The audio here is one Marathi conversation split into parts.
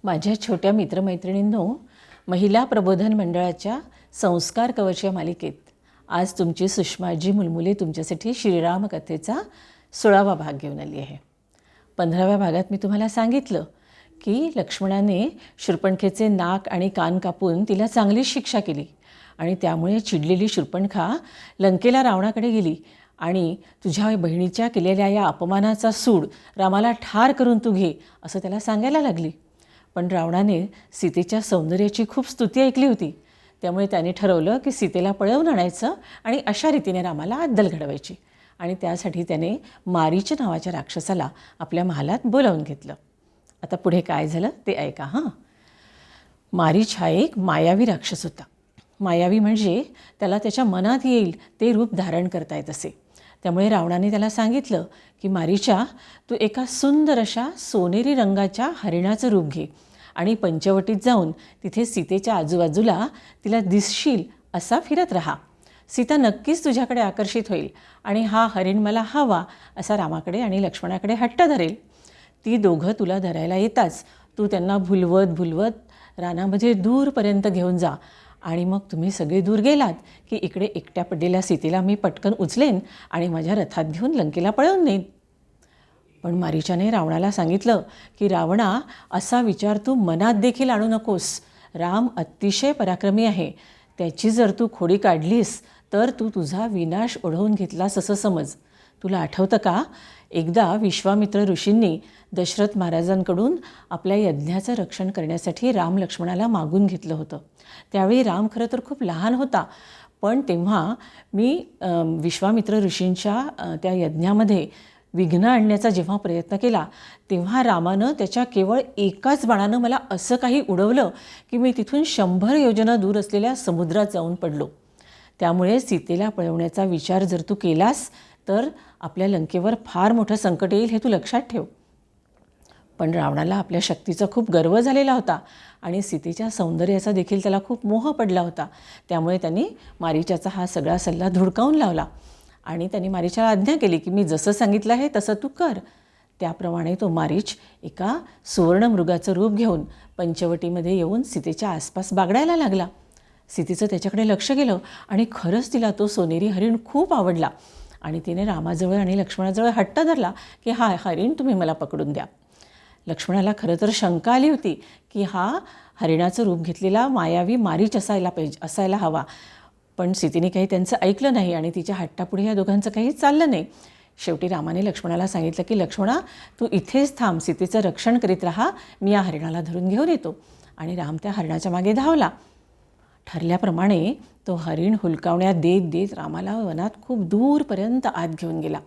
माझ्या छोट्या मित्रमैत्रिणींनो, महिला प्रबोधन मंडळाच्या संस्कार कवच या मालिकेत आज तुमची सुषमाजी मुलमुले तुमच्यासाठी श्रीराम कथेचा 16वा भाग घेऊन आली आहे. 15व्या भागात मी तुम्हाला सांगितलं की लक्ष्मणाने शूर्पणखेचे नाक आणि कान कापून तिला चांगलीच शिक्षा केली आणि त्यामुळे चिडलेली शूर्पणखा लंकेला रावणाकडे गेली आणि तुझ्या बहिणीच्या केलेल्या या अपमानाचा सूड रामाला ठार करून तू घे असं त्याला सांगायला लागली. पण रावणाने सीतेच्या सौंदर्याची खूप स्तुती ऐकली होती, त्यामुळे त्याने ठरवलं की सीतेला पळवून आणायचं आणि अशा रीतीने रामाला अद्दल घडवायची. आणि त्यासाठी त्याने मारीच नावाच्या राक्षसाला आपल्या महालात बोलावून घेतलं. आता पुढे काय झालं ते ऐका हां. मारीच हा एक मायावी राक्षस होता. मायावी म्हणजे त्याला त्याच्या मनात येईल ते रूप धारण करता येत असे. त्यामुळे रावणाने त्याला सांगितलं की मारीचा, तू एका सुंदर अशा सोनेरी रंगाच्या हरिणाचं रूप घे आणि पंचवटीत जाऊन तिथे सीतेच्या आजूबाजूला तिला दिसशील असा फिरत राहा. सीता नक्कीच तुझ्याकडे आकर्षित होईल आणि हा हरिण मला हवा असा रामाकडे आणि लक्ष्मणाकडे हट्ट धरेल. ती दोघं तुला धरायला येताच तू त्यांना भुलवत भुलवत रानामध्ये दूरपर्यंत घेऊन जा आणि मग तुम्ही सगळे दूर गेलात की इकडे एकट्या पडलेल्या सीतेला मी पटकन उचलेन आणि माझ्या रथात घेऊन लंकेला पळवून नेईन. पण मारीचाने रावणाला सांगितलं की रावणा, असा विचार तू मनात देखील आणू नकोस. राम अतिशय पराक्रमी आहे. त्याची जर तू खोडी काढलीस तर तू तुझा विनाश ओढवून घेतलास असं समज. तुला आठवतं का, एकदा विश्वामित्र ऋषींनी दशरथ महाराजांकडून आपल्या यज्ञाचं रक्षण करण्यासाठी राम लक्ष्मणाला मागून घेतलं होतं. त्यावेळी राम खरं तर खूप लहान होता, पण तेव्हा मी विश्वामित्र ऋषींच्या त्या यज्ञामध्ये विघ्न आणण्याचा जेव्हा प्रयत्न केला तेव्हा रामानं त्याच्या केवळ एकाच बाणानं मला असं काही उडवलं की मी तिथून 100 योजना दूर असलेल्या समुद्रात जाऊन पडलो. त्यामुळे सीतेला पळवण्याचा विचार जर तू केलास तर आपल्या लंकेवर फार मोठं संकट येईल, हे तू लक्षात ठेव. पण रावणाला आपल्या शक्तीचा खूप गर्व झालेला होता आणि सीतेच्या सौंदर्याचा देखील त्याला खूप मोह पडला होता. त्यामुळे त्यांनी मारीचाचा हा सगळा सल्ला धुडकावून लावला आणि त्यांनी मारीचाला आज्ञा केली की मी जसं सांगितलं आहे तसं तू कर. त्याप्रमाणे तो मारीच एका सुवर्णमृगाचं रूप घेऊन पंचवटीमध्ये येऊन सीतेच्या आसपास बागडायला लागला. सीतेचं त्याच्याकडे लक्ष गेलं आणि खरंच तिला तो सोनेरी हरिण खूप आवडला आणि तिने रामाजवळ आणि लक्ष्मणाजवळ हट्ट धरला की हा हरिण तुम्ही मला पकडून द्या. लक्ष्मणाला खरं तर शंका आली होती की हा हरिणाचं रूप घेतलेला मायावी मारीच असायला हवा. पण सीतेने काही त्यांचं ऐकलं नाही आणि तिच्या हट्टापुढे या दोघांचं काही चाललं नाही. शेवटी रामाने लक्ष्मणाला सांगितलं की लक्ष्मणा, तू इथेच थांब, सीतेचं रक्षण करीत राहा, मी या हरिणाला धरून घेऊन येतो. आणि राम त्या हरिणाच्या मागे धावला. ठरल्याप्रमाणे तो हरिण हुलकावण्यात देत देत रामाला वनात खूप दूरपर्यंत आत घेऊन गेला.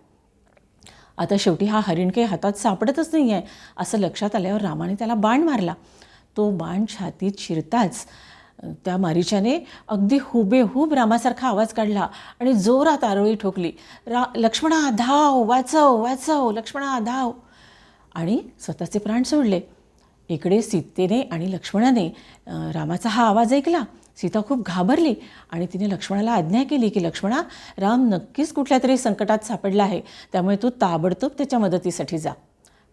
आता शेवटी हा हरिण काही हातात सापडतच नाही आहे असं लक्षात आल्यावर रामाने त्याला बाण मारला. तो बाण छातीत शिरताच त्या मारीचाने अगदी हुबेहूब रामासारखा आवाज काढला आणि जोरात आरोळी ठोकली, लक्ष्मणा धाव, वाचव वाचव, लक्ष्मणा धाव, आणि स्वतःचे प्राण सोडले. इकडे सीतेने आणि लक्ष्मणाने रामाचा हा आवाज ऐकला. सीता खूप घाबरली आणि तिने लक्ष्मणाला आज्ञा केली की लक्ष्मणा, राम नक्कीच कुठल्या तरी संकटात सापडला आहे, त्यामुळे तू ताबडतोब त्याच्या मदतीसाठी जा.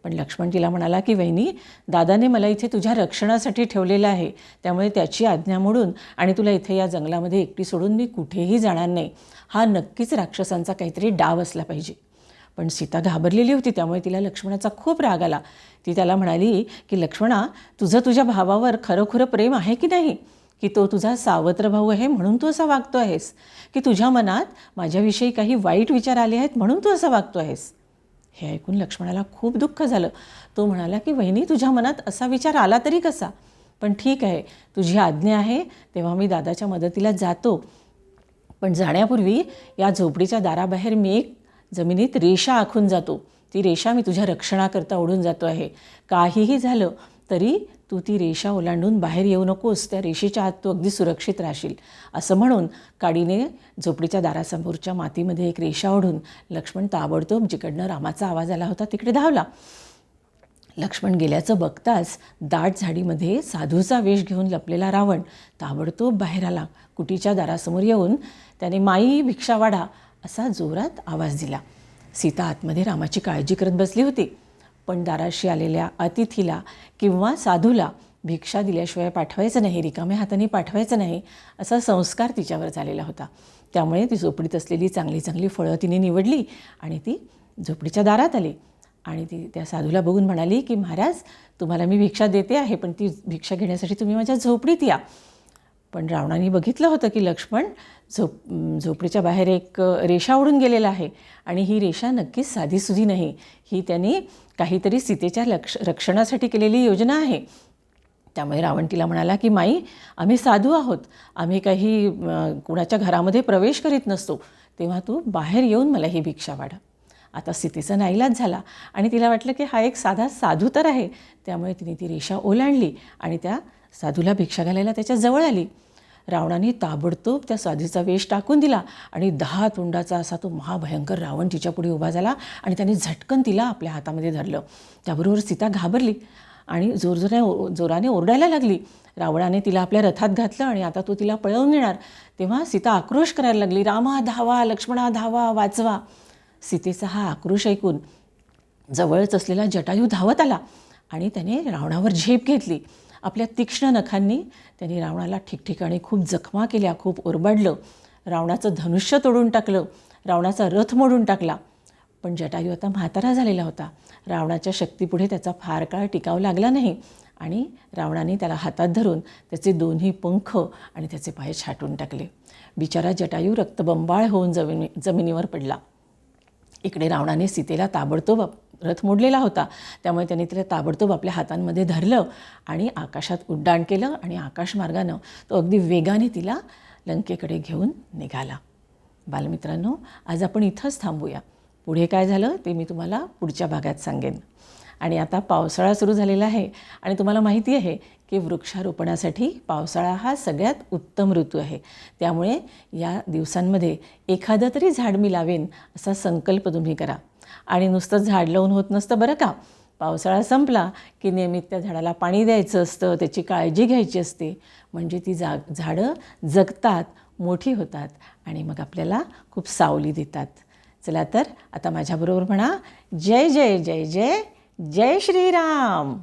पण लक्ष्मण तिला म्हणाला की वहिनी, दादाने मला इथे तुझ्या रक्षणासाठी ठेवलेलं आहे, त्यामुळे त्याची आज्ञा मोडून आणि तुला इथे या जंगलामध्ये एकटी सोडून मी कुठेही जाणार नाही. हा नक्कीच राक्षसांचा काहीतरी डाव असला पाहिजे. पण सीता घाबरलेली होती, त्यामुळे तिला लक्ष्मणाचा खूप राग आला. ती त्याला म्हणाली की लक्ष्मणा, तुझं तुझ्या भावावर खरोखरं प्रेम आहे की नाही, की तो तुझा सावत्र भाऊ आहे म्हणून तू असा वागतो आहेस, की तुझ्या मनात माझ्याविषयी काही वाईट विचार आले आहेत म्हणून तू असा वागतो आहेस. हे ऐकून लक्ष्मणाला खूप दुःख झालं. तो म्हणाला की वहिनी, तुझ्या मनात असा विचार आला तरी कसा, पण ठीक आहे, तुझी आज्ञा आहे तेव्हा मी दादाच्या मदतीला जातो. पण जाण्यापूर्वी या झोपडीच्या दाराबाहेर मी एक जमिनीत रेषा आखून जातो. ती रेषा मी तुझ्या रक्षणाकरता ओढून जातो आहे. काहीही झालं तरी तू ती रेषा ओलांडून बाहेर येऊ नकोस, त्या रेषेच्या आत तू अगदी सुरक्षित राहशील. असं म्हणून काडीने झोपडीच्या दारासमोरच्या मातीमध्ये एक रेषा ओढून लक्ष्मण ताबडतोब जिकडनं रामाचा आवाज आला होता तिकडे धावला. लक्ष्मण गेल्याचं बघताच दाट झाडीमध्ये साधूचा वेश घेऊन लपलेला रावण ताबडतोब बाहेर आला. कुटीच्या दारासमोर येऊन त्याने माई भिक्षा वाढा असा जोरात आवाज दिला. सीता आतमध्ये रामाची काळजी करत बसली होती. पण दाराशी आलेल्या अतिथीला किंवा साधूला भिक्षा दिल्याशिवाय पाठवायचं नाही, रिकाम्या हाताने पाठवायचं नाही, असा संस्कार तिच्यावर झालेला होता. त्यामुळे ती झोपडीत असलेली चांगली चांगली फळं तिने निवडली आणि ती झोपडीच्या दारात आली आणि ती त्या साधूला बघून म्हणाली की महाराज, तुम्हाला मी भिक्षा देते आहे, पण ती भिक्षा घेण्यासाठी तुम्ही माझ्या झोपडीत या. पण रावणाने बघितलं होतं की लक्ष्मण झोपडीच्या बाहेर एक रेषा ओढून गेलेला आहे आणि ही रेषा नक्कीच साधीसुधी नाही, ही त्यांनी काहीतरी सीतेच्या रक्षणासाठी केलेली योजना आहे. त्यामुळे रावण तिला म्हणाला की माई, आम्ही साधू आहोत, आम्ही काही कुणाच्या घरामध्ये प्रवेश करीत नसतो, तेव्हा तू बाहेर येऊन मला ही भिक्षा वाढ. आता सीतेचा नाईलाज झाला आणि तिला वाटलं की हा एक साधा साधू तर आहे, त्यामुळे तिने ती रेषा ओलांडली आणि त्या साधूला भिक्षा घालायला त्याच्या जवळ आली. रावणाने ताबडतोब त्या साधूचा वेश टाकून दिला आणि 10 तोंडाचा असा तो महाभयंकर रावण तिच्यापुढे उभा झाला आणि त्याने झटकन तिला आपल्या हातामध्ये धरलं. त्याबरोबर सीता घाबरली आणि जोराने ओरडायला लागली. रावणाने तिला आपल्या रथात घातलं आणि आता तो तिला पळवून नेणार. तेव्हा सीता आक्रोश करायला लागली, रामा धावा, लक्ष्मणा धावा, वाचवा. सीतेचा हा आक्रोश ऐकून जवळच असलेला जटायू धावत आला आणि त्याने रावणावर झेप घेतली. आपल्या तीक्ष्ण नखांनी त्यांनी रावणाला ठिकठिकाणी खूप जखमा केल्या, खूप ओरबाडलं. रावणाचं धनुष्य तोडून टाकलं, रावणाचा रथ मोडून टाकला. पण जटायू आता म्हातारा झालेला होता. रावणाच्या शक्तीपुढे त्याचा फार काळ टिकाव लागला नाही आणि रावणाने त्याला हातात धरून त्याचे दोन्ही पंख आणि त्याचे पाय छाटून टाकले. बिचारा जटायू रक्तबंबाळ होऊन जमिनीवर पडला. इकडे रावणाने सीतेला ताबडतोब रथ मोडलेला होता, त्यामुळे त्याने तिला ताबडतोब आपल्या हातांमध्ये धरलं आणि आकाशात उड्डाण केलं आणि आकाशमार्गानं तो अगदी वेगाने तिला लंकेकडे घेऊन निघाला. बालमित्रांनो, आज आपण इथंच थांबूया. पुढे काय झालं ते मी तुम्हाला पुढच्या भागात सांगेन. आणि आता पावसाळा सुरू झालेला आहे आणि तुम्हाला माहिती आहे की वृक्षारोपणासाठी पावसाळा हा सगळ्यात उत्तम ऋतू आहे. त्यामुळे या दिवसांमध्ये एखादं तरी झाड मी लावेन असा संकल्प तुम्ही करा. आणि नुसतं झाड लावून होत नसतं बरं का. पावसाळा संपला की नियमित त्या झाडाला पाणी द्यायचं असतं, त्याची काळजी घ्यायची असते, म्हणजे ती झाडं जगतात, मोठी होतात आणि मग आपल्याला खूप सावली देतात. चला तर आता माझ्याबरोबर म्हणा, जय जय जय जय जय श्रीराम.